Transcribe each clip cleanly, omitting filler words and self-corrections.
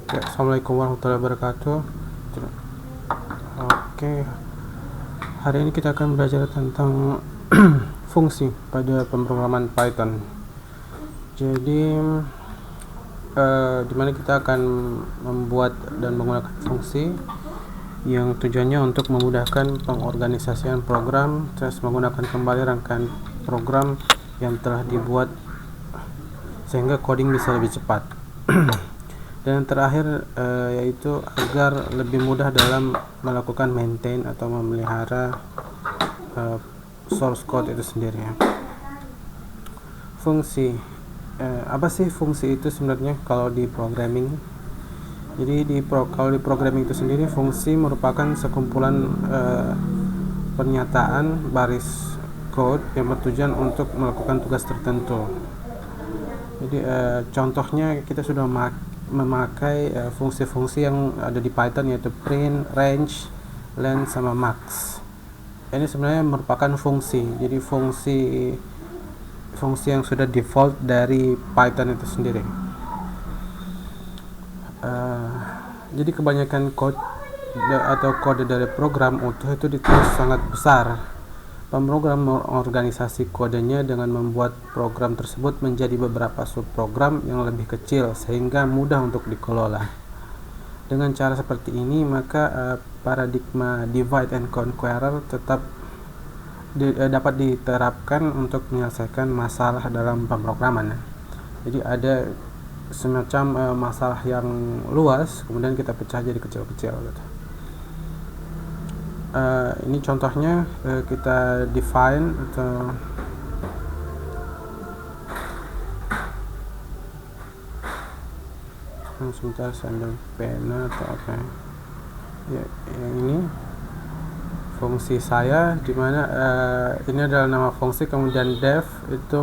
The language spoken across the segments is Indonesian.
Ya, Assalamualaikum warahmatullahi wabarakatuh. Oke, hari ini kita akan belajar tentang fungsi pada pemrograman Python. Jadi, dimana kita akan membuat dan menggunakan fungsi yang tujuannya untuk memudahkan pengorganisasian program, terus menggunakan kembali rangkaian program yang telah dibuat sehingga coding bisa lebih cepat. Dan yang terakhir yaitu agar lebih mudah dalam melakukan maintain atau memelihara source code itu sendiri. Fungsi, apa sih fungsi itu sebenarnya kalau di programming? Jadi kalau di programming itu sendiri, fungsi merupakan sekumpulan pernyataan baris code yang bertujuan untuk melakukan tugas tertentu. Jadi contohnya kita sudah memakai fungsi-fungsi yang ada di Python, yaitu print, range, len, sama max. Ini sebenarnya merupakan fungsi. Jadi fungsi yang sudah default dari Python itu sendiri. Jadi kebanyakan kode dari program utuh itu ditulis sangat besar. Pemrogram mengorganisasi kodenya dengan membuat program tersebut menjadi beberapa subprogram yang lebih kecil sehingga mudah untuk dikelola. Dengan cara seperti ini, maka paradigma divide and conquer tetap dapat diterapkan untuk menyelesaikan masalah dalam pemrograman. Jadi ada semacam masalah yang luas, kemudian kita pecah jadi kecil-kecil gitu. Ini contohnya, kita define atau sebentar saya ambil pena atau apa ya, yang ini fungsi saya, dimana ini adalah nama fungsi, kemudian def itu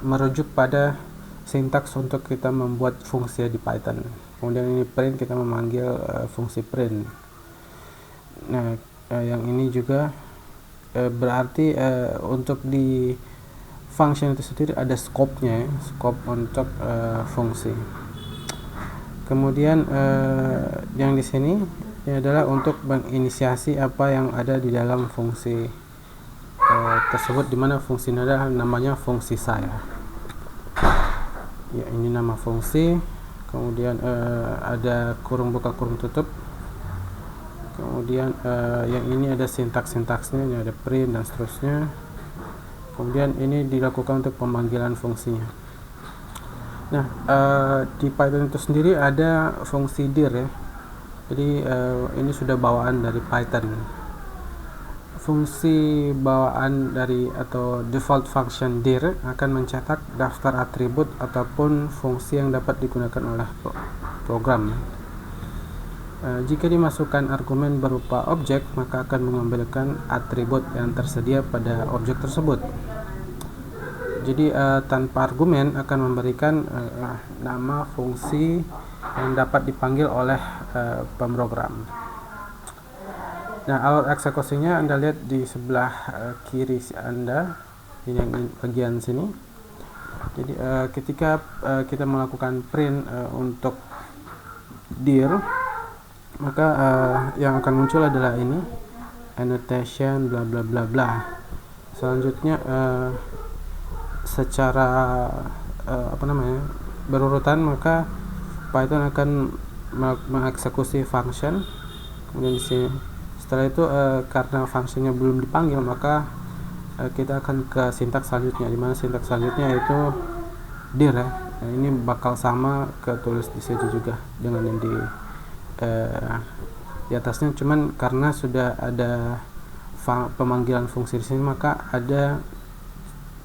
merujuk pada sintaks untuk kita membuat fungsi di Python. Kemudian ini print, kita memanggil fungsi print. Nah, yang ini juga berarti untuk di function itu sendiri ada scope-nya, scope untuk fungsi. Kemudian yang di sini ini adalah untuk menginisiasi apa yang ada di dalam fungsi tersebut, dimana fungsi ini adalah namanya fungsi saya. Ya, ini nama fungsi. Kemudian ada kurung buka kurung tutup. Kemudian yang ini ada sintaks-sintaksnya, ini ada print dan seterusnya. Kemudian ini dilakukan untuk pemanggilan fungsinya. Nah, di Python itu sendiri ada fungsi dir ya. Jadi ini sudah bawaan dari Python. Fungsi bawaan dari atau default function dir akan mencetak daftar atribut ataupun fungsi yang dapat digunakan oleh program. Jika dimasukkan argumen berupa objek, maka akan mengambilkan atribut yang tersedia pada objek tersebut. Jadi tanpa argumen akan memberikan nama fungsi yang dapat dipanggil oleh pemrogram. Nah, alur eksekusinya Anda lihat di sebelah kiri Anda, ini yang bagian sini. Jadi ketika kita melakukan print untuk dir, maka yang akan muncul adalah ini annotation bla bla bla bla. Selanjutnya secara berurutan, maka Python akan mengeksekusi function. Kemudian di sini setelah itu karena fungsinya belum dipanggil, maka kita akan ke sintaks selanjutnya, dimana sintaks selanjutnya yaitu dir ya. Nah, ini bakal sama ketulis di situ juga dengan yang di atasnya, cuman karena sudah ada pemanggilan fungsi di sini, maka ada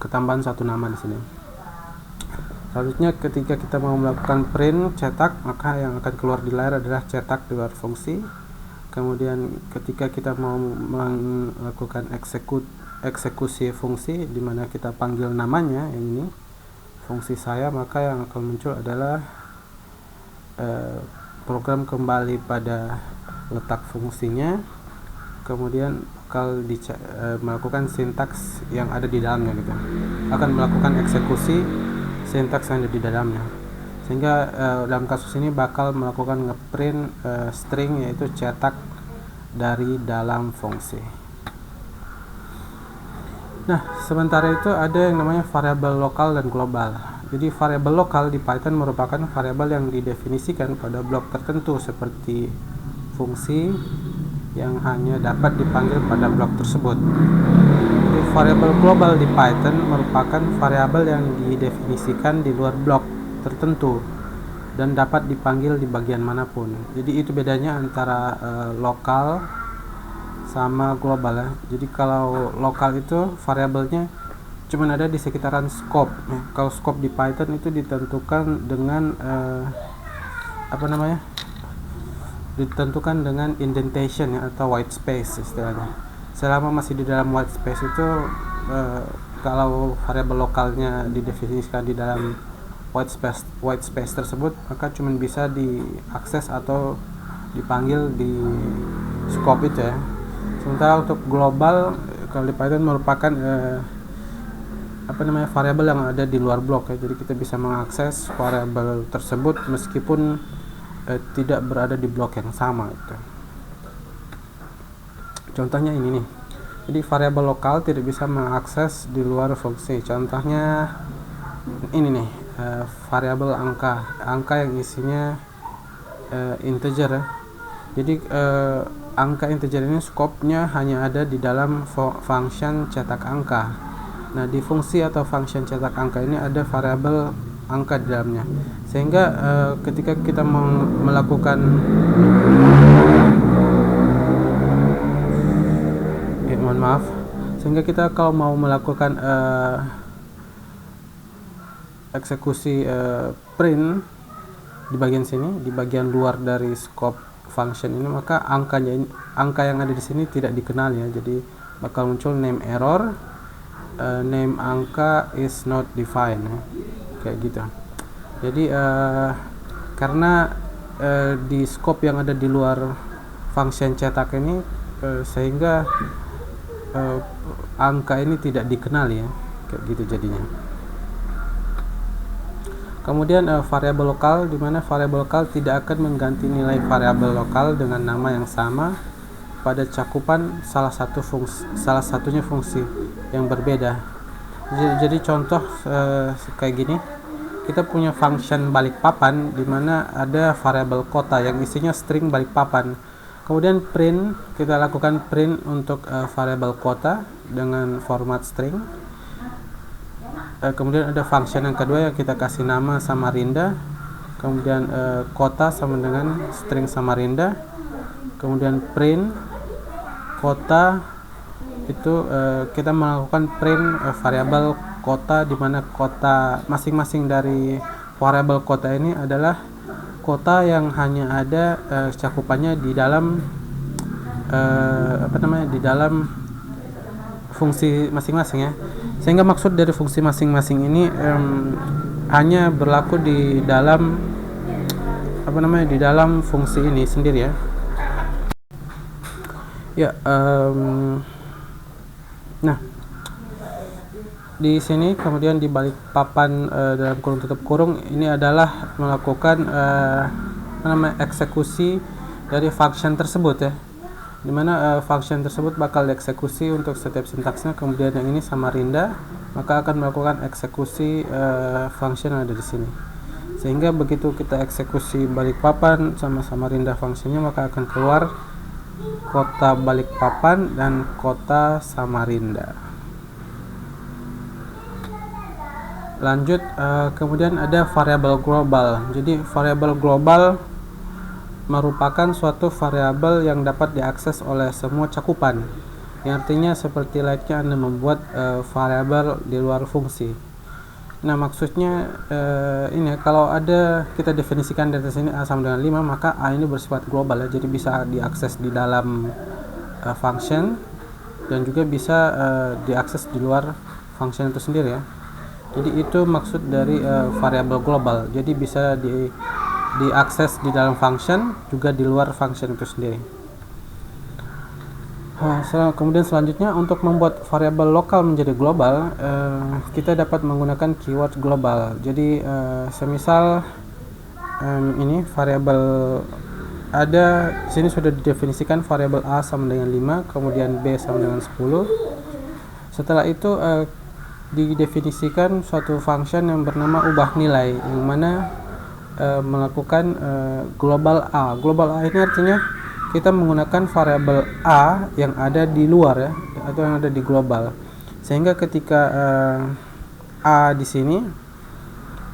ketambahan satu nama di sini. Selanjutnya ketika kita mau melakukan print cetak, maka yang akan keluar di layar adalah cetak di luar fungsi. Kemudian ketika kita mau melakukan eksekusi fungsi, di mana kita panggil namanya yang ini fungsi saya, maka yang akan muncul adalah program kembali pada letak fungsinya, kemudian bakal melakukan sintaks yang ada di dalamnya gitu. Akan melakukan eksekusi sintaks yang ada di dalamnya. sehingga dalam kasus ini bakal melakukan ngeprint string, yaitu cetak dari dalam fungsi. Nah, sementara itu ada yang namanya variabel lokal dan global. Jadi variabel lokal di Python merupakan variabel yang didefinisikan pada blok tertentu seperti fungsi yang hanya dapat dipanggil pada blok tersebut. Jadi variabel global di Python merupakan variabel yang didefinisikan di luar blok tertentu dan dapat dipanggil di bagian manapun. Jadi itu bedanya antara lokal sama global ya. Jadi kalau lokal itu variabelnya cuman ada di sekitaran scope ya. Kalau scope di Python itu ditentukan dengan ditentukan dengan indentation ya, atau white space istilahnya. Selama masih di dalam white space itu kalau variabel lokalnya didefinisikan di dalam white space tersebut, maka cuman bisa diakses atau dipanggil di scope itu ya. Sementara untuk global kalau di Python merupakan variabel yang ada di luar blok ya. Jadi kita bisa mengakses variabel tersebut meskipun tidak berada di blok yang sama itu. Contohnya ini nih. Jadi variabel lokal tidak bisa mengakses di luar fungsi. Contohnya ini nih, variabel angka yang isinya integer ya. Jadi angka integer ini skopnya hanya ada di dalam function cetak angka. Nah, di fungsi atau function cetak angka ini ada variabel angka di dalamnya, sehingga ketika kita mau melakukan sehingga kita kalau mau melakukan eksekusi print di bagian sini, di bagian luar dari scope function ini, maka angka yang ada di sini tidak dikenal ya. Jadi bakal muncul name error, name angka is not defined ya. Kayak gitu. Jadi karena di scope yang ada di luar function cetak ini, sehingga angka ini tidak dikenal ya, kayak gitu jadinya. Kemudian variabel lokal, di mana variabel lokal tidak akan mengganti nilai variabel lokal dengan nama yang sama pada cakupan salah satunya fungsi yang berbeda. Jadi contoh kayak gini, kita punya function Balikpapan di mana ada variabel kota yang isinya string Balikpapan. Kemudian print, kita lakukan print untuk variabel kota dengan format string. Kemudian ada function yang kedua yang kita kasih nama Samarinda. Kemudian kota sama dengan string Samarinda. Kemudian print kota itu kita melakukan print variabel kota, di mana kota masing-masing dari variabel kota ini adalah kota yang hanya ada cakupannya di dalam di dalam fungsi masing-masing ya. Sehingga maksud dari fungsi masing-masing ini hanya berlaku di dalam di dalam fungsi ini sendiri ya. Nah, di sini kemudian di Balikpapan dalam kurung tutup kurung ini adalah melakukan eksekusi dari function tersebut ya, dimana function tersebut bakal dieksekusi untuk setiap sintaksnya. Kemudian yang ini Samarinda, maka akan melakukan eksekusi function yang ada di sini, sehingga begitu kita eksekusi Balikpapan sama Samarinda fungsinya, maka akan keluar kota Balikpapan dan kota Samarinda. Lanjut, kemudian ada variabel global. Jadi variabel global merupakan suatu variabel yang dapat diakses oleh semua cakupan. Yang artinya seperti layaknya Anda membuat variabel di luar fungsi. Nah, maksudnya ini kalau ada kita definisikan dari sini A sama dengan 5, maka A ini bersifat global ya. Jadi bisa diakses di dalam function dan juga bisa diakses di luar function itu sendiri ya. Jadi itu maksud dari variabel global. Jadi bisa diakses di dalam function, juga di luar function itu sendiri. Kemudian selanjutnya, untuk membuat variabel lokal menjadi global, kita dapat menggunakan keyword global. Jadi semisal ini variabel ada di sini sudah didefinisikan variabel A sama dengan 5, kemudian B sama dengan 10. Setelah itu didefinisikan suatu function yang bernama ubah nilai, yang mana melakukan global A. Global A ini artinya kita menggunakan variabel A yang ada di luar ya, atau yang ada di global. Sehingga ketika A di sini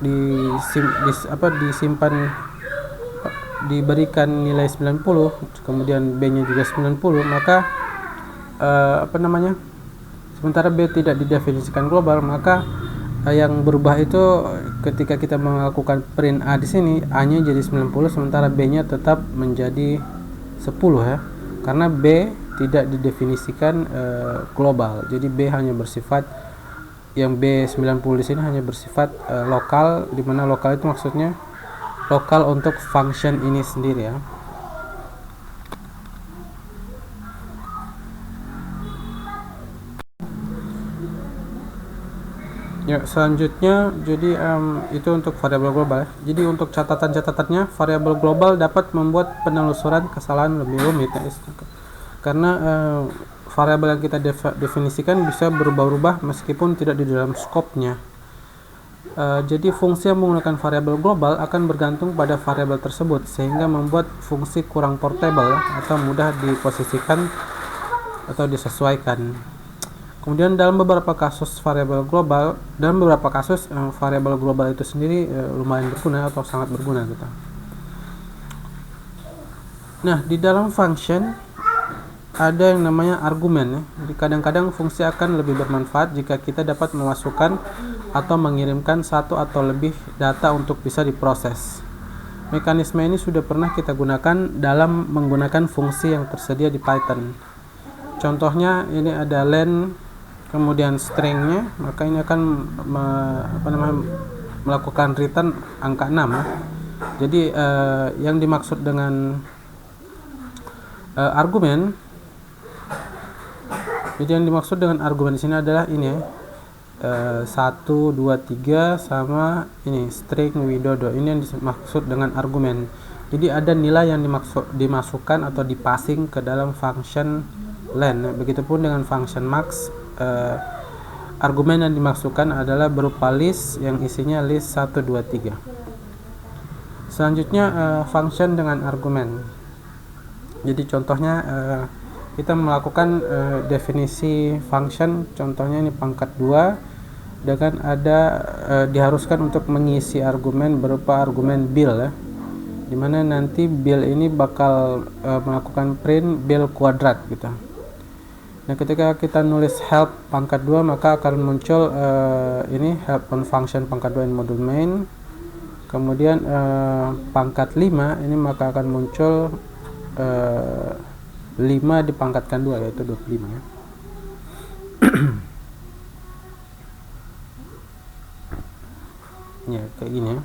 disimpan, diberikan nilai 90, kemudian B-nya juga 90, maka sementara B tidak didefinisikan global, maka yang berubah itu ketika kita melakukan print A di sini, A-nya jadi 90 sementara B-nya tetap menjadi 10 ya. Karena B tidak didefinisikan global. Jadi B hanya bersifat, yang B90 di sini hanya bersifat lokal, di mana lokal itu maksudnya lokal untuk function ini sendiri ya. Ya, selanjutnya jadi itu untuk variabel global. Jadi untuk catatan-catatannya, variabel global dapat membuat penelusuran kesalahan lebih rumit ya, karena variabel yang kita definisikan bisa berubah-ubah meskipun tidak di dalam skopnya. Jadi fungsi yang menggunakan variabel global akan bergantung pada variabel tersebut, sehingga membuat fungsi kurang portable atau mudah diposisikan atau disesuaikan. Kemudian dalam beberapa kasus variabel global itu sendiri lumayan berguna atau sangat berguna gitu. Nah, di dalam function ada yang namanya argumen ya. Jadi kadang-kadang fungsi akan lebih bermanfaat jika kita dapat memasukkan atau mengirimkan satu atau lebih data untuk bisa diproses. Mekanisme ini sudah pernah kita gunakan dalam menggunakan fungsi yang tersedia di Python. Contohnya ini ada len, kemudian stringnya, maka ini akan melakukan return angka 6 ya. Jadi yang dimaksud dengan argumen, jadi yang dimaksud dengan argumen di sini adalah ini ya, 1, 2, 3 sama ini string widodo. Ini yang dimaksud dengan argumen. Jadi ada nilai yang dimasukkan atau dipassing ke dalam function len. Begitupun dengan function max. Argumen yang dimasukkan adalah berupa list yang isinya list 1, 2, 3. Selanjutnya function dengan argumen. Jadi contohnya kita melakukan definisi function, contohnya ini pangkat 2 dengan ada diharuskan untuk mengisi argumen berupa argumen bill ya, dimana nanti bill ini bakal melakukan print bill kuadrat gitu. Nah, ketika kita nulis help pangkat 2, maka akan muncul ini help on function pangkat 2 in module main. Kemudian pangkat 5 ini maka akan muncul 5 dipangkatkan 2 yaitu 25 ya. Ya, kayak gini ya.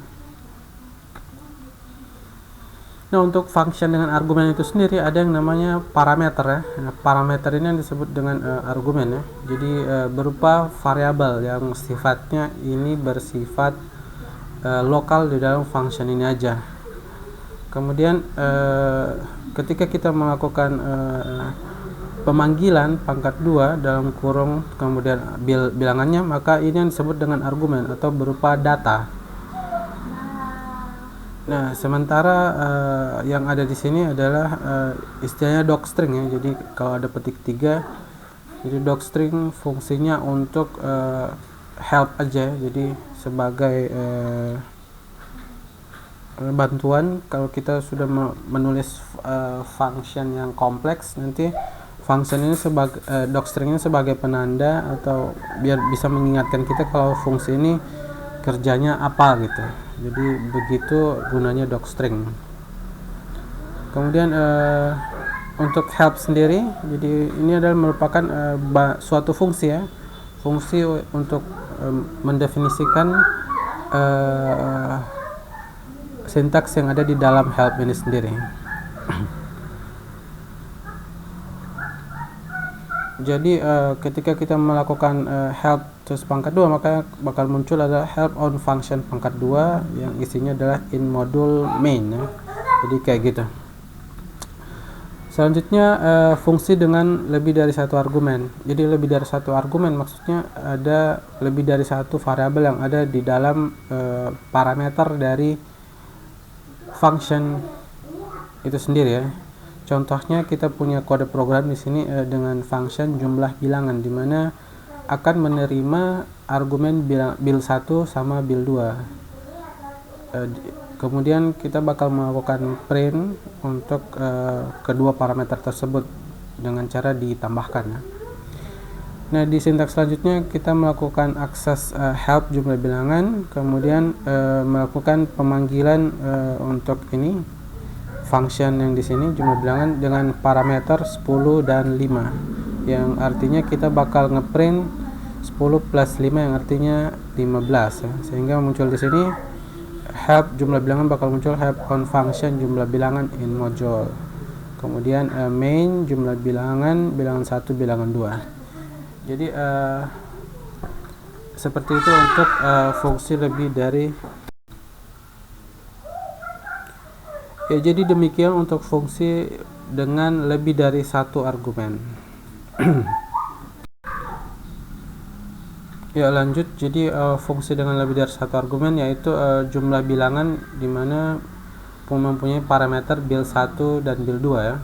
Nah, untuk function dengan argumen itu sendiri ada yang namanya parameter ya. Nah, parameter ini yang disebut dengan argumen ya. Jadi berupa variabel yang sifatnya ini bersifat lokal di dalam function ini aja. Kemudian ketika kita melakukan pemanggilan pangkat 2 dalam kurung kemudian bilangannya, maka ini yang disebut dengan argumen atau berupa data. Nah, sementara yang ada di sini adalah istilahnya docstring ya. Jadi kalau ada petik 3, jadi docstring fungsinya untuk help aja. Jadi sebagai bantuan kalau kita sudah menulis function yang kompleks, nanti function ini sebagai docstring ini sebagai penanda atau biar bisa mengingatkan kita kalau fungsi ini kerjanya apa gitu. Jadi begitu gunanya docstring. Kemudian untuk help sendiri, jadi ini adalah merupakan suatu fungsi ya, fungsi untuk mendefinisikan sintaks yang ada di dalam help ini sendiri. Jadi ketika kita melakukan help terus pangkat 2, maka bakal muncul adalah help on function pangkat 2 yang isinya adalah in module main ya. Jadi kayak gitu. Selanjutnya fungsi dengan lebih dari satu argumen. Jadi lebih dari satu argumen maksudnya ada lebih dari satu variabel yang ada di dalam parameter dari function itu sendiri ya. Contohnya kita punya kode program di sini dengan function jumlah bilangan, di mana akan menerima argumen bil 1 sama bil 2. Kemudian kita bakal melakukan print untuk kedua parameter tersebut dengan cara ditambahkan ya. Nah, di sintaks selanjutnya kita melakukan akses help jumlah bilangan, kemudian melakukan pemanggilan untuk ini function yang di sini jumlah bilangan dengan parameter 10 dan 5, yang artinya kita bakal ngeprint 10 plus 5 yang artinya 15 ya. Sehingga muncul di sini help jumlah bilangan bakal muncul help on function jumlah bilangan in module. Kemudian main jumlah bilangan 1 bilangan 2. Jadi seperti itu untuk fungsi lebih dari. Ya, jadi demikian untuk fungsi dengan lebih dari satu argumen. Ya, lanjut. Jadi fungsi dengan lebih dari satu argumen yaitu jumlah bilangan di mana mempunyai parameter bil 1 dan bil 2 ya.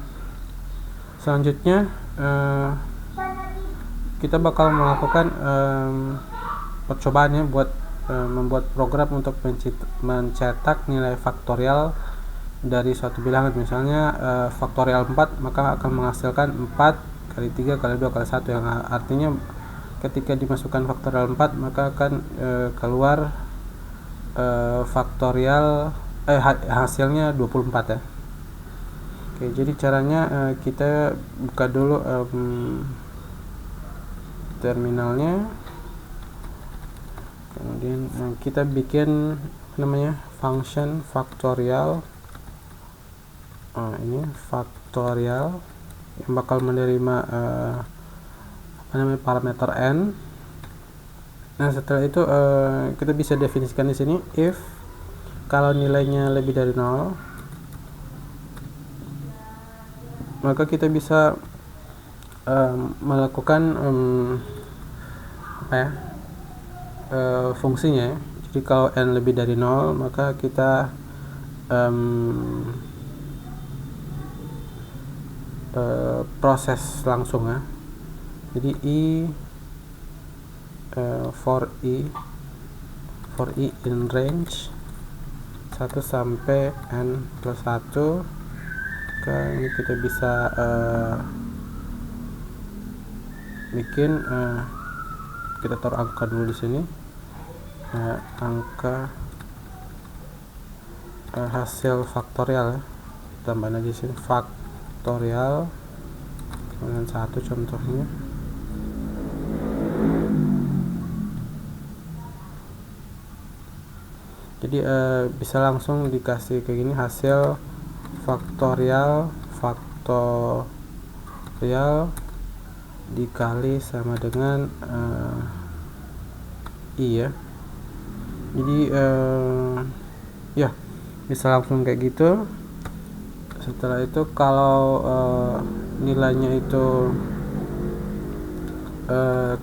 Selanjutnya kita bakal melakukan percobaannya buat membuat program untuk mencetak nilai faktorial dari suatu bilangan. Misalnya faktorial 4 maka akan menghasilkan 4 kali 3 kali 2 kali 1, yang artinya ketika dimasukkan faktorial 4 maka akan keluar faktorial hasilnya 24 ya. Oke, jadi caranya kita buka dulu terminalnya, kemudian kita bikin namanya function faktorial. Ini faktorial yang bakal menerima parameter n. Nah, setelah itu kita bisa definisikan di sini if kalau nilainya lebih dari 0, maka kita bisa melakukan fungsinya ya. Jadi kalau n lebih dari 0 maka kita proses langsung ya. Jadi for i in range 1 sampai n plus 1. Ini kita bisa bikin kita taruh angka dulu di sini. Angka hasil faktorial ya. Tambahin aja sini faktorial dengan 1 contohnya. Jadi bisa langsung dikasih kayak gini, hasil faktorial dikali sama dengan i ya. Jadi ya bisa langsung kayak gitu. Setelah itu kalau nilainya itu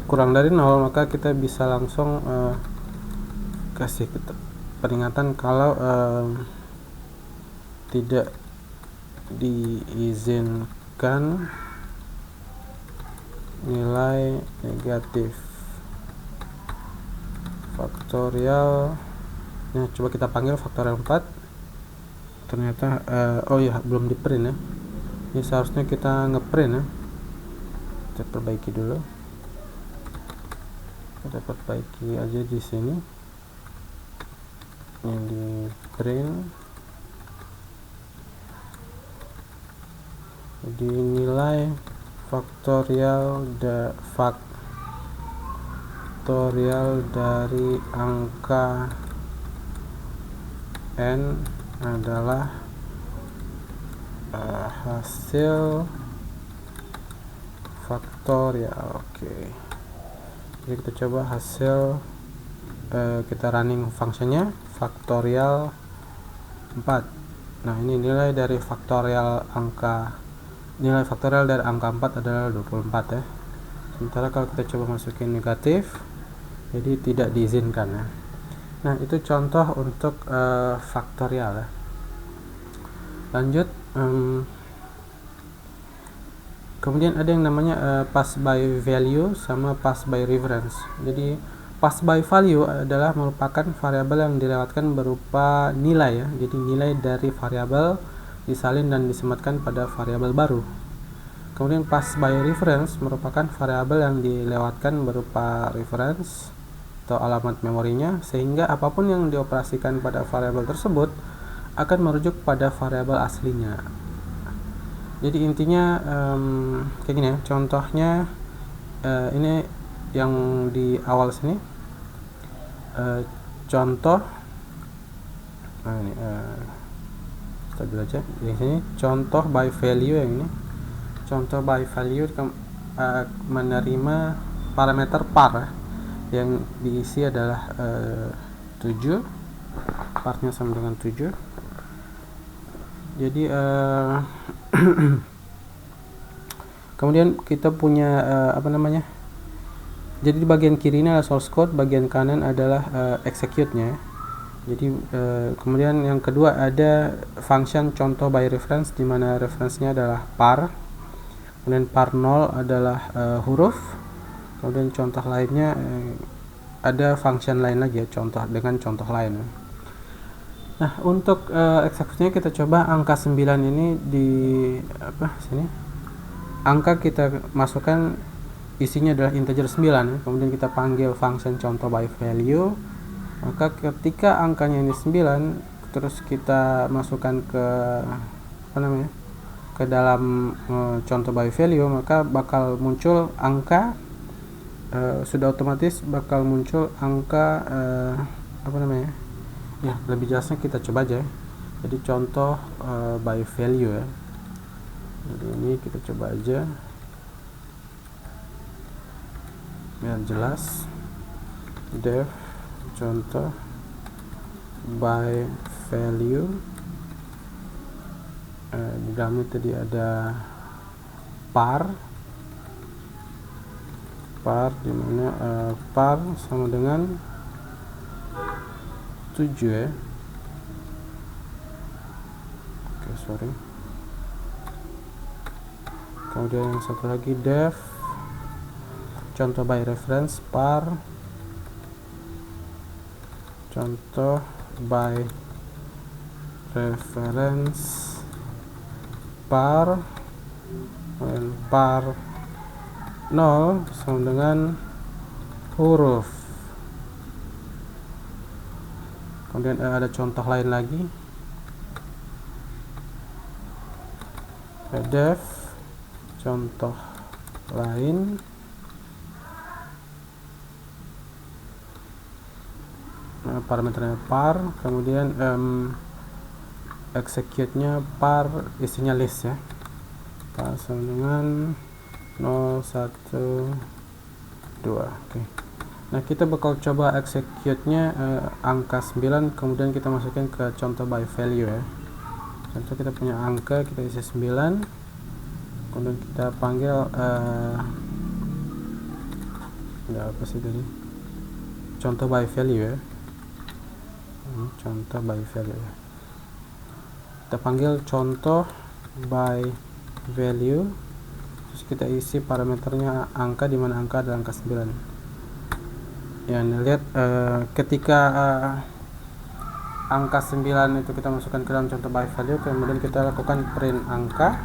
kurang dari 0 maka kita bisa langsung kasih peringatan kalau tidak diizinkan nilai negatif faktorial. Nah, coba kita panggil faktorial 4. Ternyata oh ya, belum di print ya. Ini seharusnya kita ngeprint ya. Kita perbaiki dulu. Kita perbaiki aja di sini. Ini di print. Jadi nilai faktorial dari angka n adalah hasil faktorial. Oke, jadi kita coba hasil, kita running fungsinya faktorial 4. Nah, ini nilai dari faktorial nilai faktorial dari angka 4 adalah 24 ya. Sementara kalau kita coba masukin negatif, jadi tidak diizinkan ya. Nah, itu contoh untuk faktorial ya. Lanjut, kemudian ada yang namanya pass by value sama pass by reference. Jadi pass by value adalah merupakan variabel yang dilewatkan berupa nilai ya. Jadi nilai dari variabel disalin dan disematkan pada variabel baru. Kemudian pass by reference merupakan variabel yang dilewatkan berupa reference atau alamat memorinya, sehingga apapun yang dioperasikan pada variabel tersebut akan merujuk pada variabel aslinya. Jadi intinya kayak gini ya. Contohnya ini yang di awal sini, contoh ini kita dulu aja di sini, contoh by value. Yang ini contoh by value menerima parameter par yang diisi adalah 7, partnya sama dengan 7. Jadi kemudian kita punya jadi di bagian kiri ini adalah source code, bagian kanan adalah execute-nya. Jadi kemudian yang kedua ada function contoh by reference, di mana reference-nya adalah par. Kemudian par 0 adalah huruf. Kemudian contoh lainnya ada function lain lagi ya, contoh dengan contoh lain. Nah, untuk eksekusinya kita coba angka 9 ini di sini. Angka kita masukkan isinya adalah integer 9 ya. Kemudian kita panggil function contoh by value. Maka ketika angkanya ini 9, terus kita masukkan ke ke dalam contoh by value, maka bakal muncul angka, sudah otomatis bakal muncul angka ya, lebih jelasnya kita coba aja. Jadi contoh by value ya. Jadi ini kita coba aja biar jelas. Def contoh by value, di dalamnya tadi ada par dimana par sama dengan 7 ya. Oke, sorry. Kemudian yang satu lagi def contoh by reference par, contoh by reference par, dan par 0 sama dengan huruf. Kemudian ada contoh lain lagi, def contoh lain, parameternya par, kemudian execute-nya par, isinya list ya, par sama dengan 0, 1, 2. Oke. Nah, kita bakal coba execute-nya angka 9, kemudian kita masukkan ke contoh by value ya. Contoh kita punya angka, kita isi 9, kemudian kita panggil apa sih tadi, contoh by value ya. Contoh by value ya. Kita panggil contoh by value, terus kita isi parameternya angka, di mana angka adalah angka 9 ya. Lihat ketika angka 9 itu kita masukkan ke dalam contoh by value, kemudian kita lakukan print angka,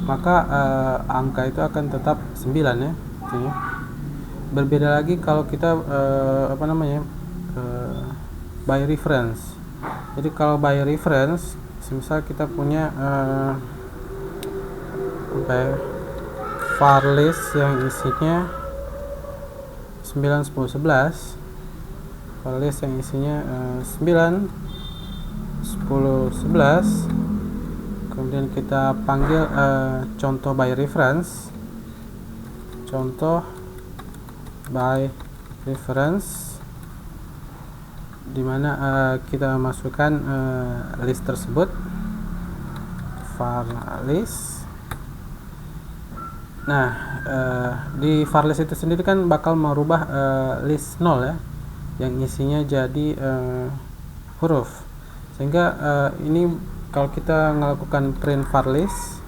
maka angka itu akan tetap 9 ya. Berbeda lagi kalau kita by reference. Jadi kalau by reference, misal kita punya var list yang isinya 9, 10, 11, var list yang isinya 9, 10, 11, kemudian kita panggil contoh by reference, contoh by reference, dimana kita masukkan list tersebut, var list. Nah, di var list itu sendiri kan bakal merubah list 0 ya, yang isinya jadi huruf, sehingga ini kalau kita melakukan print var list,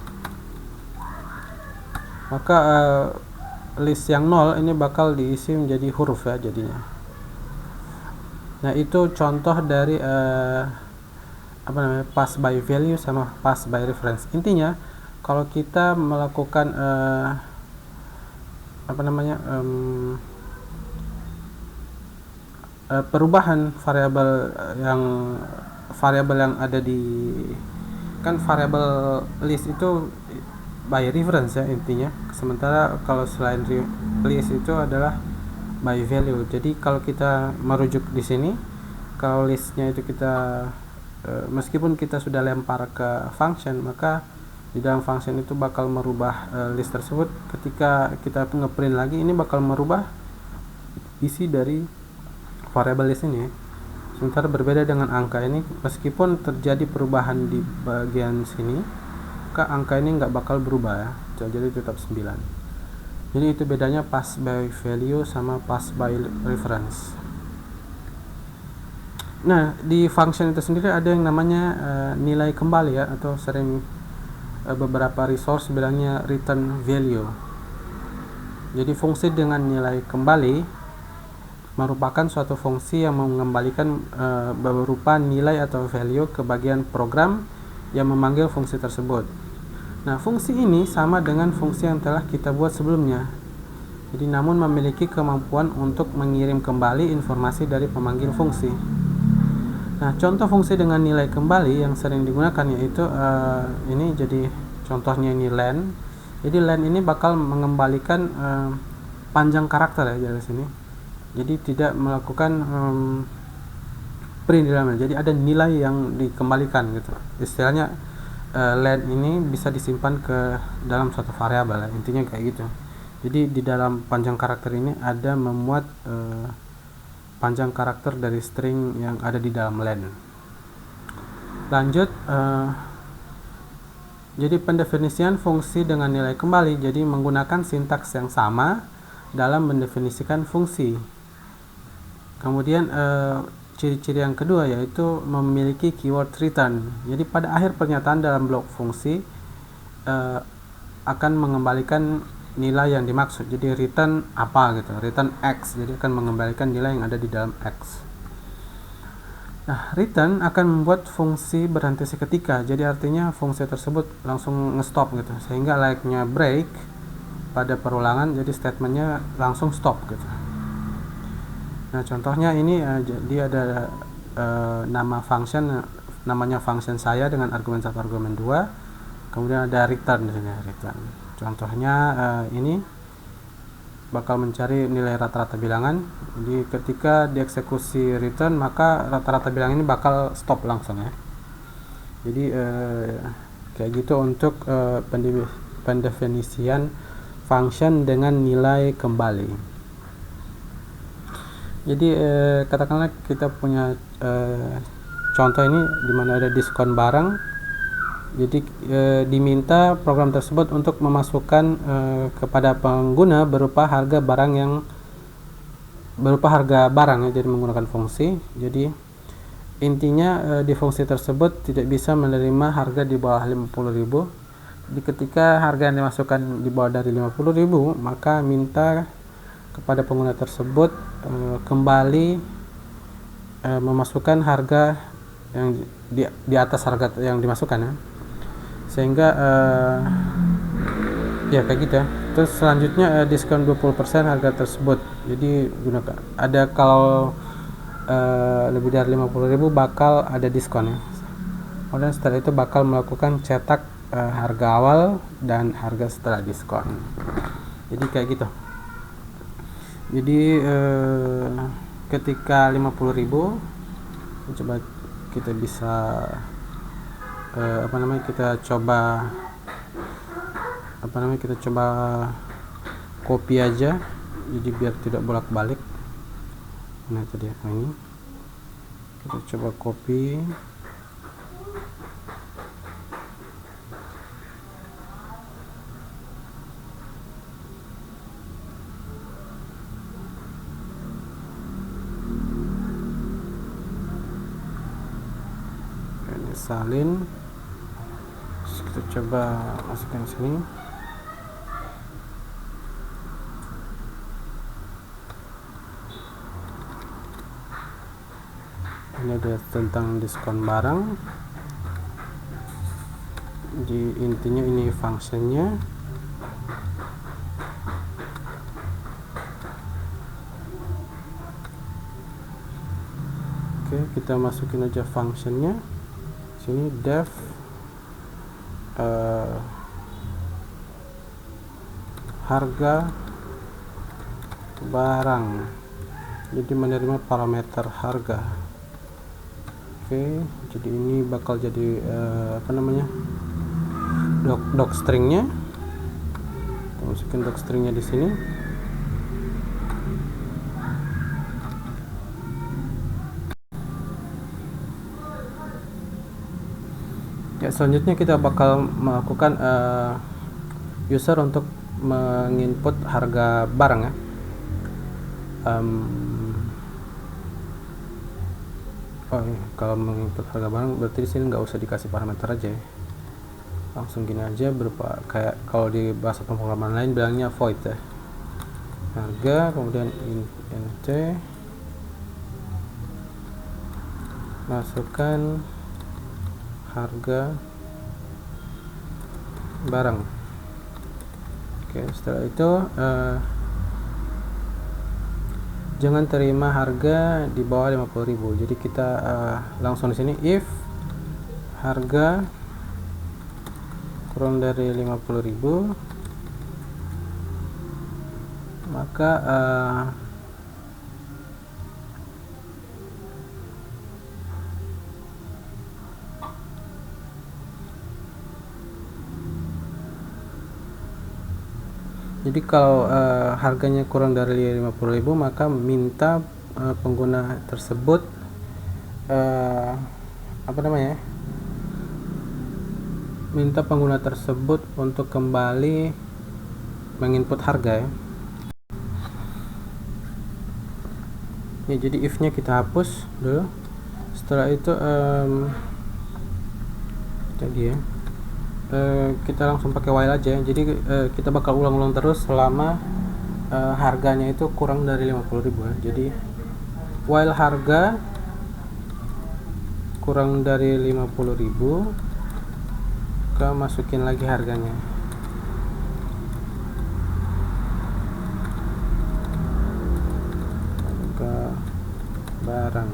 maka list yang 0 ini bakal diisi menjadi huruf ya jadinya. Nah, itu contoh dari pass by value sama pass by reference. Intinya kalau kita melakukan perubahan variabel yang ada di, kan variabel list itu by reference ya intinya, sementara kalau selain list itu adalah by value. Jadi kalau kita merujuk di sini, kalau listnya itu kita meskipun kita sudah lempar ke function, maka di dalam function itu bakal merubah list tersebut. Ketika kita ngeprint lagi, ini bakal merubah isi dari variabel list ini. Sementara berbeda dengan angka ini, meskipun terjadi perubahan di bagian sini, maka angka ini nggak bakal berubah ya, jadi tetap 9. Jadi itu bedanya pass by value sama pass by reference. Nah, di function itu sendiri ada yang namanya nilai kembali ya, atau sering beberapa resource bilangnya return value. Jadi fungsi dengan nilai kembali merupakan suatu fungsi yang mengembalikan berupa nilai atau value ke bagian program yang memanggil fungsi tersebut. Nah, fungsi ini sama dengan fungsi yang telah kita buat sebelumnya. Jadi namun memiliki kemampuan untuk mengirim kembali informasi dari pemanggil fungsi. Nah, contoh fungsi dengan nilai kembali yang sering digunakan yaitu ini, jadi contohnya ini len. Jadi len ini bakal mengembalikan panjang karakter ya dari sini. Jadi tidak melakukan print di dalamnya. Jadi ada nilai yang dikembalikan gitu. Istilahnya len ini bisa disimpan ke dalam suatu variabel ya. Intinya kayak gitu. Jadi di dalam panjang karakter ini ada memuat panjang karakter dari string yang ada di dalam len. Lanjut, jadi pendefinisian fungsi dengan nilai kembali, jadi menggunakan sintaks yang sama dalam mendefinisikan fungsi. Kemudian ciri-ciri yang kedua yaitu memiliki keyword return. Jadi pada akhir pernyataan dalam blok fungsi akan mengembalikan nilai yang dimaksud. Jadi return apa gitu, return X, jadi akan mengembalikan nilai yang ada di dalam X. Nah, return akan membuat fungsi berhenti seketika, jadi artinya fungsi tersebut langsung nge-stop gitu, sehingga layaknya break pada perulangan, jadi statementnya langsung stop gitu. Nah, contohnya ini jadi ada nama function, namanya function saya dengan argumen 1, argumen 2, kemudian ada return di sini, return. Contohnya ini bakal mencari nilai rata-rata bilangan. Jadi ketika dieksekusi return, maka rata-rata bilangan ini bakal stop langsung ya. Jadi kayak gitu untuk pendefinisian function dengan nilai kembali. Jadi katakanlah kita punya contoh ini dimana ada diskon barang. Jadi diminta program tersebut untuk memasukkan kepada pengguna berupa harga barang ya, jadi menggunakan fungsi. Jadi intinya di fungsi tersebut tidak bisa menerima harga di bawah 50.000. Jadi ketika harga yang dimasukkan di bawah dari 50.000, maka minta kepada pengguna tersebut kembali memasukkan harga yang di atas harga yang dimasukkan ya. Sehingga ya kayak gitu ya. Terus selanjutnya diskon 20% harga tersebut. Jadi gunakan ada kalau lebih dari 50.000 bakal ada diskon ya. Kemudian setelah itu bakal melakukan cetak harga awal dan harga setelah diskon. Jadi kayak gitu. Jadi ketika 50.000, coba kita bisa kita coba copy aja, jadi biar tidak bolak-balik. Nah itu dia, ini kita coba copy. Ini salin, terus kita coba masukkan sini. Ini ada tentang diskon barang. Jadi intinya ini fungsinya. Oke, kita masukin aja fungsinya. Sini def harga barang. Jadi menerima parameter harga. Oke, jadi ini bakal jadi doc stringnya. Kita masukin doc stringnya di sini. Ya, selanjutnya kita bakal melakukan user untuk menginput harga barang ya. Kalau menginput harga barang berarti di sini nggak usah dikasih parameter aja ya. Langsung gini aja, berupa kayak kalau di bahasa pemrograman lain bilangnya void ya. Harga, kemudian int masukkan harga barang. Oke, setelah itu jangan terima harga di bawah 50.000. Jadi kita langsung di sini if harga kurang dari 50.000, maka jadi kalau harganya kurang dari 50.000, maka minta pengguna tersebut minta pengguna tersebut untuk kembali menginput harga ya. Ya, jadi if nya kita hapus dulu. Setelah itu kita langsung pakai while aja. Jadi kita bakal ulang-ulang terus selama harganya itu kurang dari 50.000 ya. Jadi while harga kurang dari 50.000, kita masukin lagi harganya. Harga barang.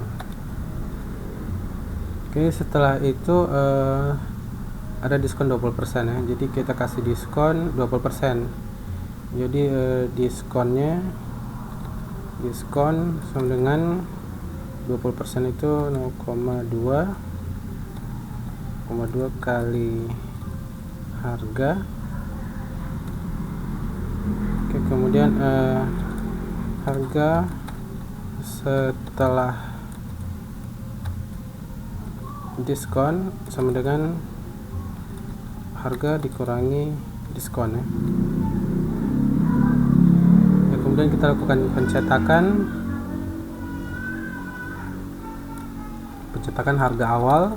Oke, setelah itu ada diskon 20% ya. Jadi kita kasih diskon 20%. Jadi diskon sama dengan 20% itu 0,2 kali harga. Oke, kemudian harga setelah diskon sama dengan harga dikurangi diskon ya. Kemudian kita lakukan pencetakan harga awal.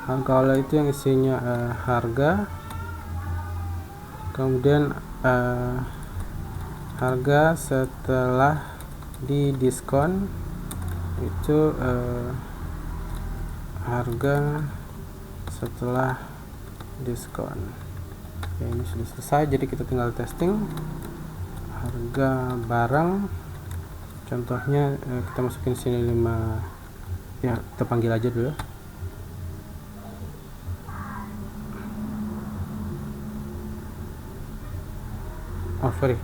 Harga awal itu yang isinya harga, kemudian harga setelah didiskon itu harga setelah diskon. Ya, ini sudah selesai, jadi kita tinggal testing harga barang. Contohnya kita masukin sini 5 ya, kita panggil aja dulu. Oh sorry,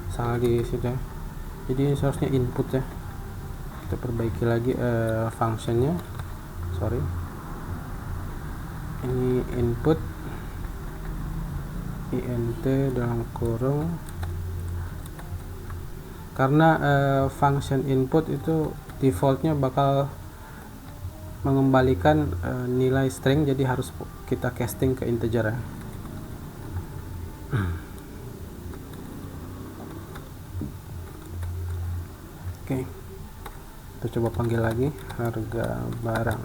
salah di situ. Jadi seharusnya input ya, kita perbaiki lagi functionnya. Sorry, ini input int dalam kurung karena function input itu defaultnya bakal mengembalikan nilai string, jadi harus kita casting ke integer ya. Oke, kita coba panggil lagi harga barang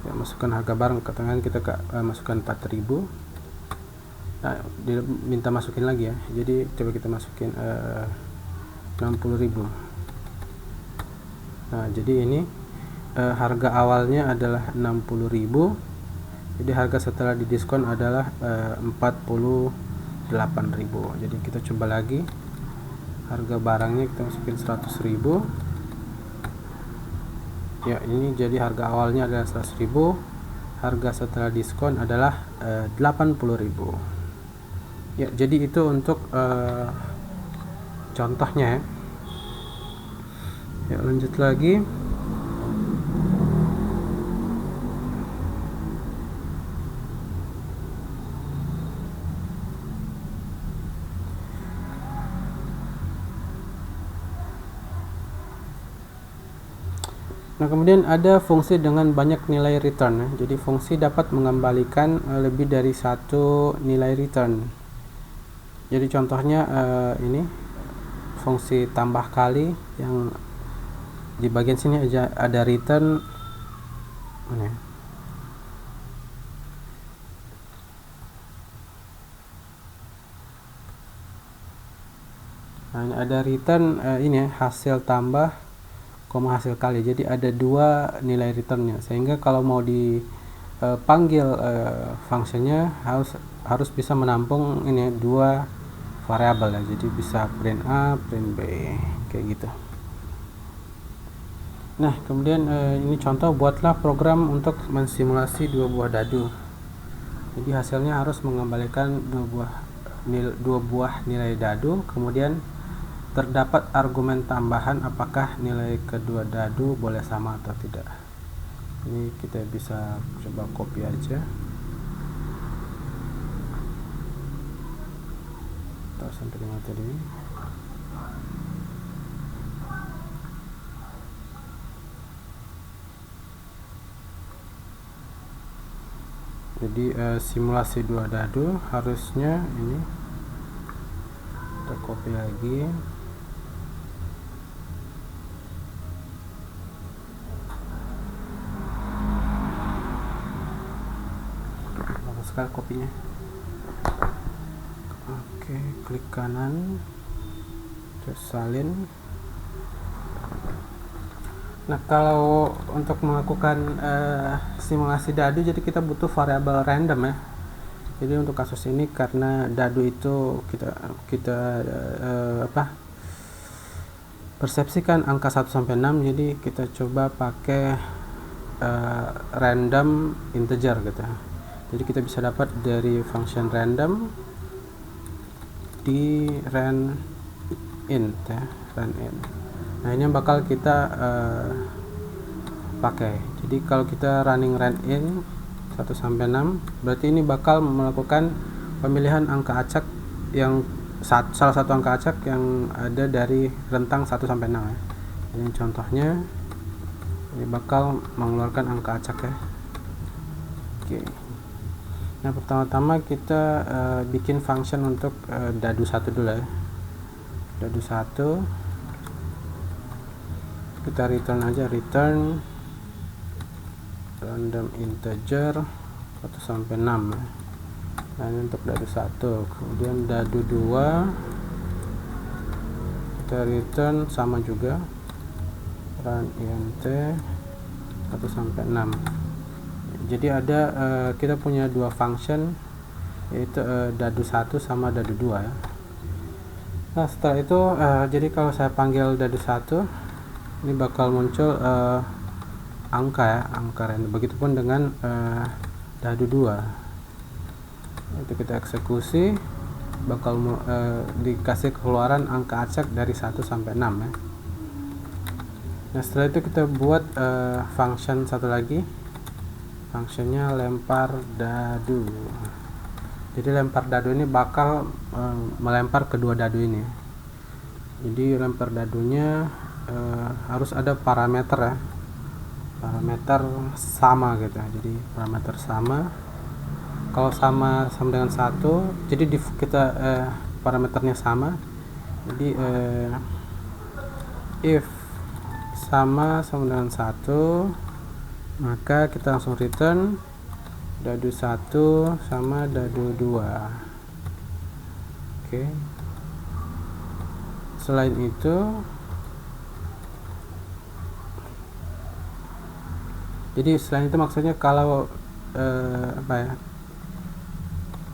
ya, masukkan harga barang, katakan kita masukkan 4.000. Nah, dia minta masukin lagi ya, jadi coba kita masukin 60.000. Nah, jadi ini harga awalnya adalah 60.000, jadi harga setelah didiskon adalah 48.000. Jadi kita coba lagi harga barangnya, kita masukin 100.000 ya, ini jadi harga awalnya adalah 100.000, harga setelah diskon adalah 80.000 ya. Jadi itu untuk contohnya ya. Lanjut lagi. Nah, kemudian ada fungsi dengan banyak nilai return ya. Jadi fungsi dapat mengembalikan lebih dari satu nilai return. Jadi contohnya ini fungsi tambah kali, yang di bagian sini aja ada return mana? Nah, ini ada return ini ya, hasil tambah koma hasil kali, jadi ada dua nilai returnnya, sehingga kalau mau dipanggil fungsinya harus bisa menampung ini dua variabel ya, jadi bisa print A, print B kayak gitu. Nah, kemudian ini contoh, buatlah program untuk mensimulasi dua buah dadu. Jadi hasilnya harus mengembalikan dua buah nilai dadu, kemudian terdapat argumen tambahan apakah nilai kedua dadu boleh sama atau tidak. Ini kita bisa coba copy aja. Tahu sampai dengan tadi. Jadi simulasi dua dadu harusnya ini kita copy lagi. Kopinya. Oke, klik kanan, terus salin. Nah, kalau untuk melakukan simulasi dadu, jadi kita butuh variabel random ya. Jadi untuk kasus ini karena dadu itu kita persepsikan angka 1 sampai 6, jadi kita coba pakai random integer gitu. Jadi kita bisa dapat dari function random di ran int ya, ran int. Nah, ini yang bakal kita pakai. Jadi kalau kita running ran int 1 sampai 6, berarti ini bakal melakukan pemilihan angka acak yang salah satu angka acak yang ada dari rentang 1 sampai 6 ya. Ini contohnya, ini bakal mengeluarkan angka acak ya. Oke. Nah, pertama-tama kita bikin function untuk dadu 1 dulu ya. Dadu 1 kita return aja, return random integer 1 sampai 6 ya. Nah, ini untuk dadu 1. Kemudian dadu 2 kita return sama juga, run int 1 sampai 6. Jadi ada kita punya dua function, yaitu dadu 1 sama dadu 2 ya. Nah, setelah itu jadi kalau saya panggil dadu 1, ini bakal muncul angka ya, angka random. Begitupun dengan dadu 2. Itu kita eksekusi, bakal dikasih keluaran angka acak dari 1 sampai 6 ya. Nah, setelah itu kita buat function satu lagi. Fungsinya lempar dadu. Jadi lempar dadu ini bakal melempar kedua dadu ini. Jadi rem per dadunya harus ada parameter ya, parameter sama gitu. Jadi parameter sama, kalau sama dengan 1, jadi kita parameternya sama. Jadi if sama dengan 1, maka kita langsung return dadu 1 sama dadu 2. Oke. Selain itu, jadi selain itu maksudnya kalau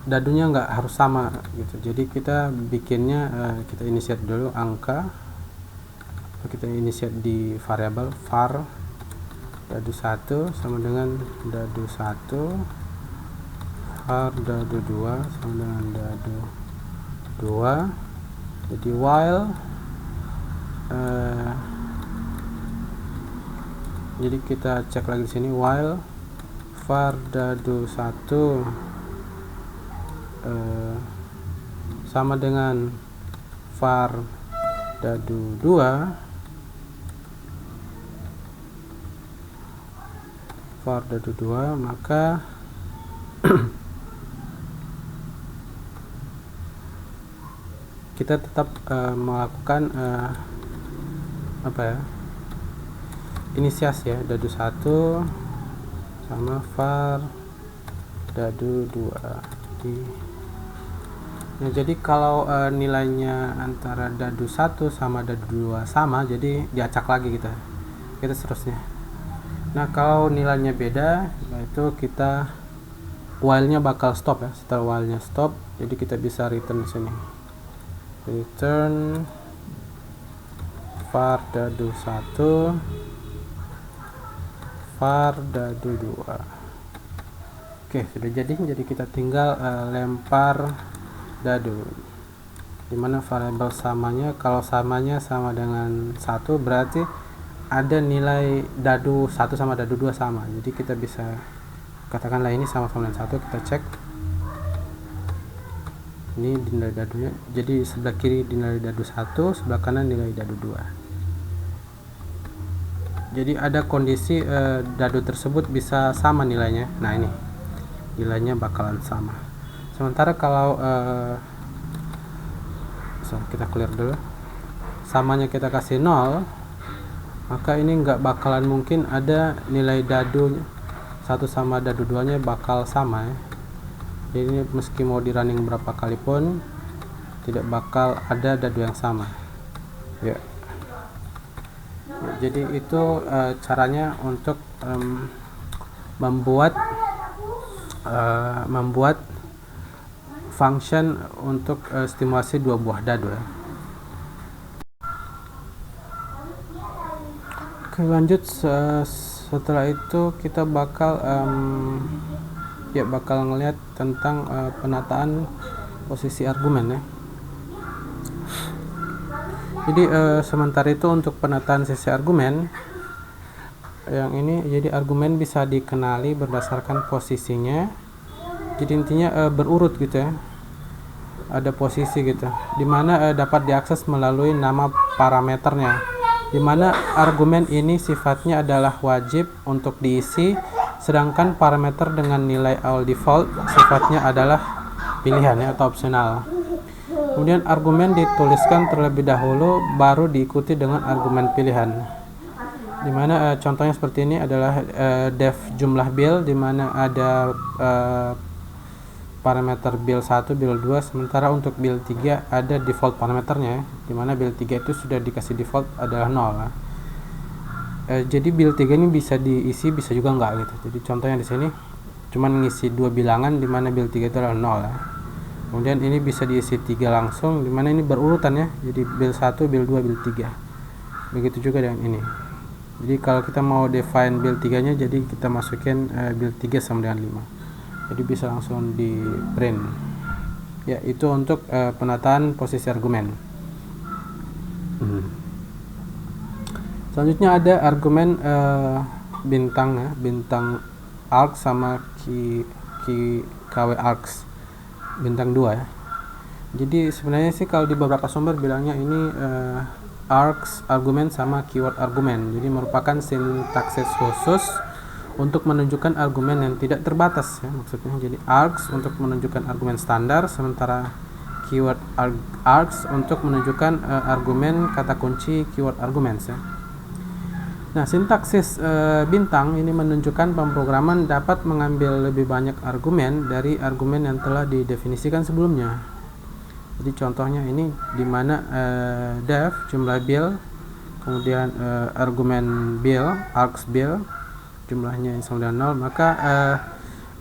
dadunya nggak harus sama gitu. Jadi kita bikinnya kita initiate dulu angka, kita initiate di variabel var dadu 1 sama dengan dadu 1, var dadu 2 sama dengan dadu 2. Jadi while jadi kita cek lagi di sini, while var dadu 1 sama dengan var dadu 2, var dadu 2, maka kita tetap melakukan inisiasi ya, dadu 1 sama var dadu 2. Jadi kalau nilainya antara dadu 1 sama dadu 2 sama, jadi diacak lagi kita seterusnya. Nah, kalau nilainya beda, itu kita while-nya bakal stop ya. Setelah while-nya stop, jadi kita bisa return di sini. Return var dadu 1 var dadu 2. Oke, sudah jadi kita tinggal lempar dadu, dimana variabel samanya, kalau samanya sama dengan 1 berarti ada nilai dadu 1 sama dadu 2 sama. Jadi kita bisa katakanlah ini sama dengan 1, kita cek ini nilai dadunya, jadi sebelah kiri nilai dadu 1, sebelah kanan nilai dadu 2. Jadi ada kondisi dadu tersebut bisa sama nilainya. Nah, ini nilainya bakalan sama. Sementara kalau kita clear dulu, samanya kita kasih 0, maka ini nggak bakalan mungkin ada nilai dadu 1 sama dadu 2 nya bakal sama ya. Jadi meski mau di running berapa kali pun tidak bakal ada dadu yang sama ya. Jadi itu caranya untuk membuat function untuk stimulasi dua buah dadu ya. Oke, lanjut. Setelah itu kita bakal ngelihat tentang penataan posisi argumen ya. Jadi sementara itu untuk penataan sisi argumen yang ini, jadi argumen bisa dikenali berdasarkan posisinya. Jadi intinya berurut gitu ya, ada posisi gitu, dimana dapat diakses melalui nama parameternya, dimana argumen ini sifatnya adalah wajib untuk diisi, sedangkan parameter dengan nilai all default sifatnya adalah pilihan ya, atau opsional. Kemudian argumen dituliskan terlebih dahulu baru diikuti dengan argumen pilihan, dimana contohnya seperti ini adalah def jumlah build, dimana ada parameter build 1, build 2, sementara untuk build 3 ada default parameternya, dimana build 3 itu sudah dikasih default adalah 0. Jadi build 3 ini bisa diisi, bisa juga enggak gitu. Jadi contohnya di sini cuman ngisi 2 bilangan, dimana build 3 itu adalah 0 ya. Kemudian ini bisa diisi 3 langsung, dimana ini berurutan ya, jadi build 1, build 2, build 3. Begitu juga dengan ini. Jadi kalau kita mau define build 3 nya, jadi kita masukin build 3 sama dengan 5, jadi bisa langsung di print ya. Itu untuk penataan posisi argumen. Selanjutnya ada argumen bintang ya, bintang arcs sama kw arcs bintang 2 ya. Jadi sebenarnya sih kalau di beberapa sumber bilangnya ini args argumen sama keyword argumen. Jadi merupakan sintaksis khusus untuk menunjukkan argumen yang tidak terbatas ya, maksudnya. Jadi args untuk menunjukkan argumen standar, sementara keyword args untuk menunjukkan argumen kata kunci keyword arguments ya. Nah, sintaksis bintang ini menunjukkan pemrograman dapat mengambil lebih banyak argumen dari argumen yang telah didefinisikan sebelumnya. Jadi contohnya ini di mana def jumlah bill, kemudian argumen bill, args bill jumlahnya sama dengan 0, maka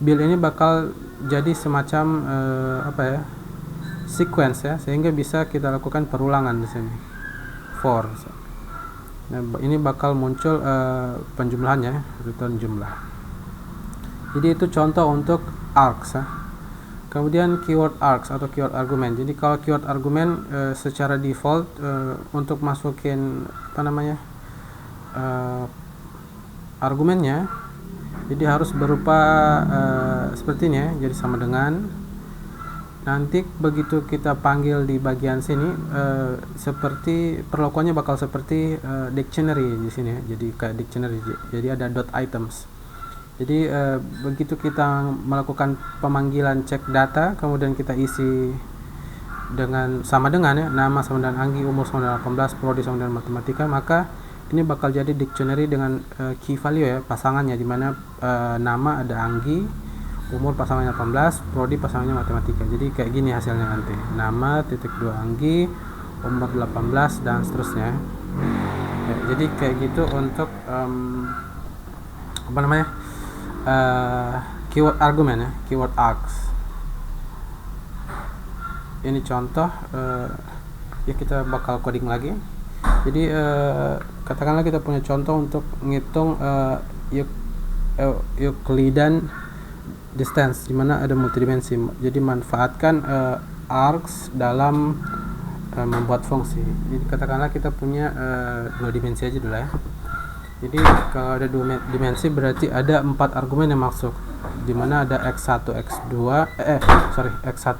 bill ini bakal jadi semacam sequence ya, sehingga bisa kita lakukan perulangan di sini. For. Nah, ini bakal muncul penjumlahannya, return jumlah. Jadi itu contoh untuk args ya. Kemudian keyword args atau keyword argumen. Jadi kalau keyword argumen secara default untuk masukin argumennya, jadi harus berupa seperti ini ya. Jadi sama dengan, nanti begitu kita panggil di bagian sini seperti perlakuannya bakal seperti dictionary di sini ya. Jadi kayak dictionary, jadi ada dot items. Jadi begitu kita melakukan pemanggilan cek data, kemudian kita isi dengan sama dengan ya, nama sama dengan Anggi, umur sama dengan 18, prodi sama dengan matematika, maka ini bakal jadi dictionary dengan key value ya, pasangannya, di mana nama ada Anggi, umur pasangannya 18, prodi pasangannya matematika. Jadi kayak gini hasilnya nanti, nama titik 2 Anggi, umur 18 dan seterusnya ya. Jadi kayak gitu untuk keyword argumen ya, keyword args. Ini contoh ya, kita bakal coding lagi. Jadi katakanlah kita punya contoh untuk ngitung Euclidean distance, dimana ada multidimensi. Jadi manfaatkan args dalam membuat fungsi. Jadi katakanlah kita punya 2 dimensi aja dulu ya. Jadi kalau ada 2 dimensi berarti ada 4 argumen yang masuk, dimana ada x1 x1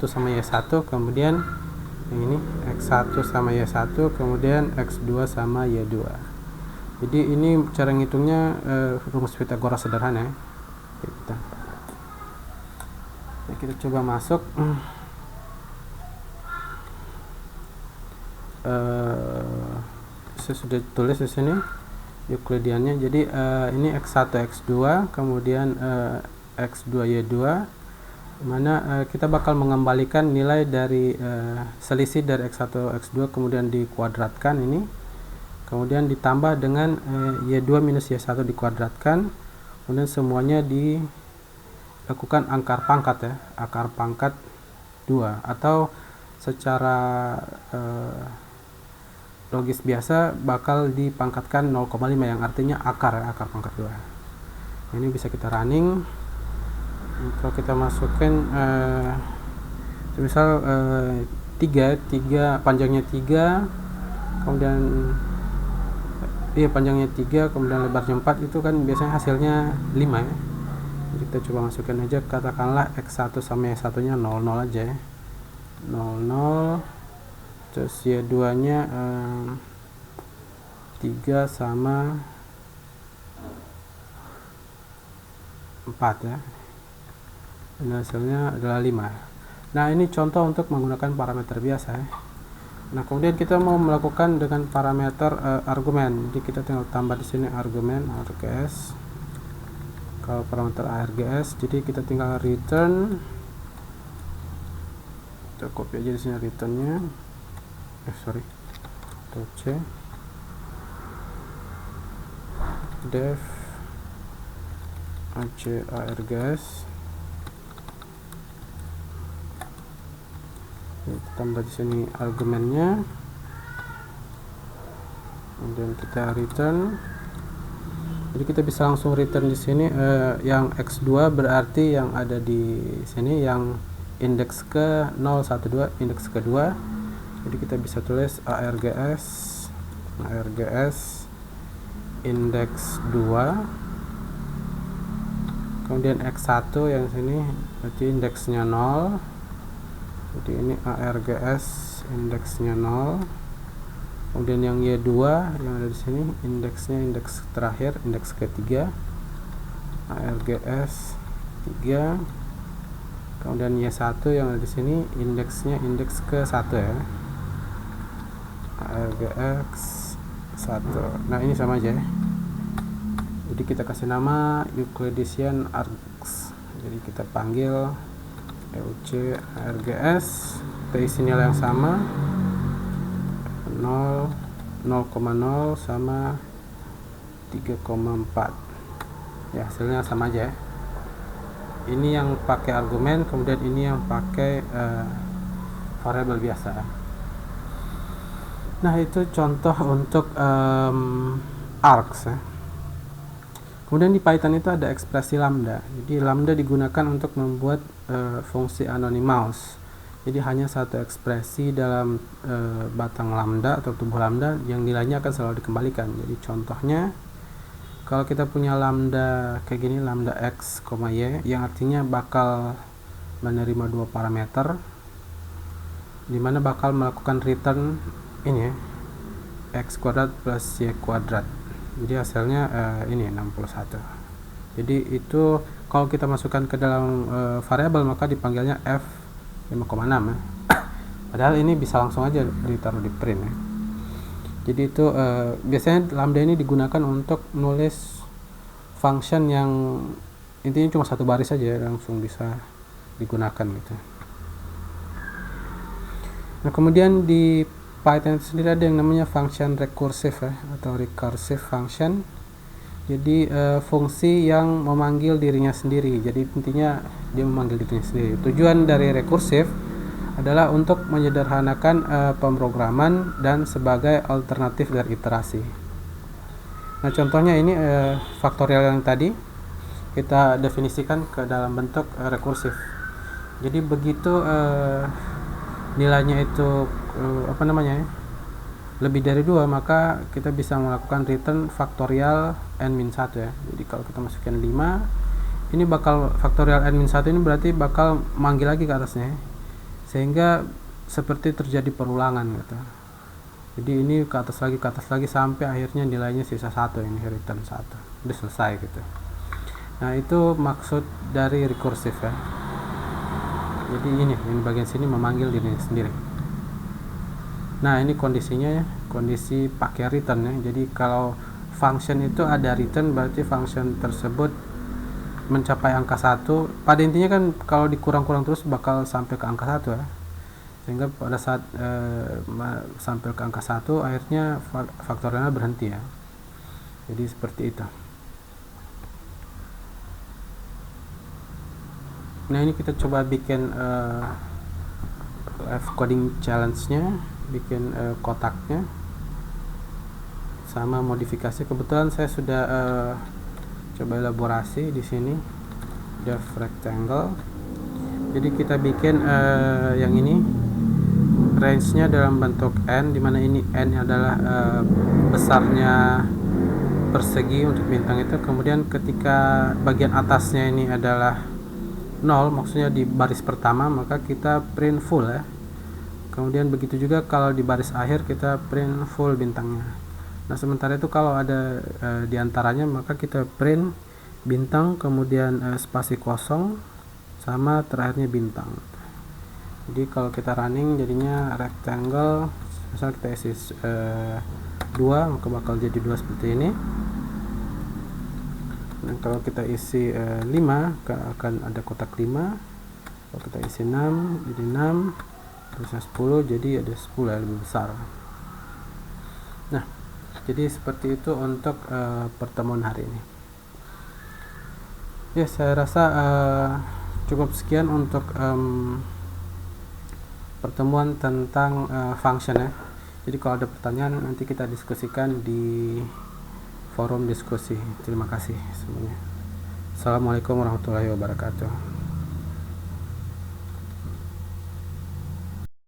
sama y1, kemudian yang ini x1 sama y1, kemudian x2 sama y2. Jadi ini cara ngitungnya rumus Pythagoras sederhana ya. Kita coba masuk. Saya sudah tulis di sini Euclideannya. Jadi ini x1 x2, kemudian x2 y2, mana kita bakal mengembalikan nilai dari selisih dari x1 x2, kemudian dikuadratkan ini, kemudian ditambah dengan y2 minus y1 dikuadratkan, kemudian semuanya dilakukan akar pangkat ya, akar pangkat 2, atau secara logis biasa bakal dipangkatkan 0,5 yang artinya akar pangkat 2. Ini bisa kita running. Kalau kita masukkan misal 3 panjangnya 3, kemudian panjangnya 3, kemudian lebarnya 4, itu kan biasanya hasilnya 5 ya. Jadi kita coba masukkan aja, katakanlah x1 sama y1 nya 0 aja ya. 0, terus y2 nya 3 sama 4 ya, dan hasilnya adalah 5. Nah, ini contoh untuk menggunakan parameter biasa ya. Nah, kemudian kita mau melakukan dengan parameter argumen. Jadi kita tinggal tambah di sini argumen args. Kalau parameter args, jadi kita tinggal return, kita copy aja di sini returnnya. C def args. Kita tambah di sini argumennya, kemudian kita return. Jadi kita bisa langsung return di sini yang x2 berarti yang ada di sini yang indeks ke 012, indeks kedua. Jadi kita bisa tulis args indeks 2, kemudian x1 yang sini berarti indeksnya 0, Jadi ini ARGS indeksnya 0. Kemudian yang Y2 yang ada di sini indeksnya indeks terakhir, indeks ketiga, ARGS 3. Kemudian Y1 yang ada di sini indeksnya indeks ke-1 ya, ARGX 1. Nah ini sama aja ya. Jadi kita kasih nama Euclidean arcs. Jadi kita panggil EUC ARGS, kita isi nilai yang sama 0,0 sama 3,4 ya, hasilnya sama aja ya. Ini yang pakai argumen, kemudian ini yang pakai variabel biasa. Nah itu contoh untuk arcs ya. Kemudian di Python itu ada ekspresi lambda. Jadi lambda digunakan untuk membuat fungsi anonymous. Jadi hanya satu ekspresi dalam batang lambda atau tubuh lambda yang nilainya akan selalu dikembalikan. Jadi contohnya kalau kita punya lambda kayak gini, lambda x, y, yang artinya bakal menerima dua parameter, dimana bakal melakukan return ini ya, x kuadrat plus y kuadrat. Jadi hasilnya ini 61. Jadi itu kalau kita masukkan ke dalam variabel maka dipanggilnya f 5,6 ya. Padahal ini bisa langsung aja ditaruh di print ya. Jadi itu biasanya lambda ini digunakan untuk nulis function yang intinya cuma satu baris saja, langsung bisa digunakan gitu. Nah kemudian di Python itu sendiri ada yang namanya function recursive ya, atau recursive function. Jadi fungsi yang memanggil dirinya sendiri. Jadi intinya dia memanggil dirinya sendiri. Tujuan dari recursive adalah untuk menyederhanakan pemrograman dan sebagai alternatif dari iterasi. Nah contohnya ini faktorial yang tadi kita definisikan ke dalam bentuk rekursif. Jadi begitu nilainya itu lebih dari 2, maka kita bisa melakukan return faktorial n-1 ya. Jadi kalau kita masukin 5, ini bakal faktorial n-1 ini berarti bakal manggil lagi ke atasnya ya. Sehingga seperti terjadi perulangan gitu. Jadi ini ke atas lagi sampai akhirnya nilainya sisa 1, ini return 1. Udah selesai gitu. Nah, itu maksud dari recursive ya. Jadi ini bagian sini memanggil dirinya sendiri. Nah ini kondisinya ya, kondisi pakai return ya. Jadi kalau function itu ada return, berarti function tersebut mencapai angka 1. Pada intinya kan kalau dikurang-kurang terus bakal sampai ke angka 1 ya. Sehingga pada saat sampai ke angka 1 akhirnya faktorialnya berhenti ya. Jadi seperti itu. Nah ini kita coba bikin live coding challenge-nya, bikin kotaknya sama modifikasi. Kebetulan saya sudah coba elaborasi di sini def rectangle. Jadi kita bikin yang ini range-nya dalam bentuk n, dimana ini n adalah besarnya persegi untuk bintang itu. Kemudian ketika bagian atasnya ini adalah 0, maksudnya di baris pertama, maka kita print full ya. Kemudian begitu juga kalau di baris akhir kita print full bintangnya. Nah sementara itu kalau ada di antaranya, maka kita print bintang, kemudian spasi kosong, sama terakhirnya bintang. Jadi kalau kita running jadinya rectangle, misal kita isi 2, maka bakal jadi 2 seperti ini. Dan kalau kita isi 5, akan ada kotak 5. Kalau kita isi 6, jadi 6. Terusnya 10, jadi ada 10 ya, lebih besar. Nah, jadi seperti itu untuk pertemuan hari ini. Ya, saya rasa cukup sekian untuk pertemuan tentang function ya. Jadi kalau ada pertanyaan nanti kita diskusikan di forum diskusi. Terima kasih semuanya. Assalamualaikum warahmatullahi wabarakatuh.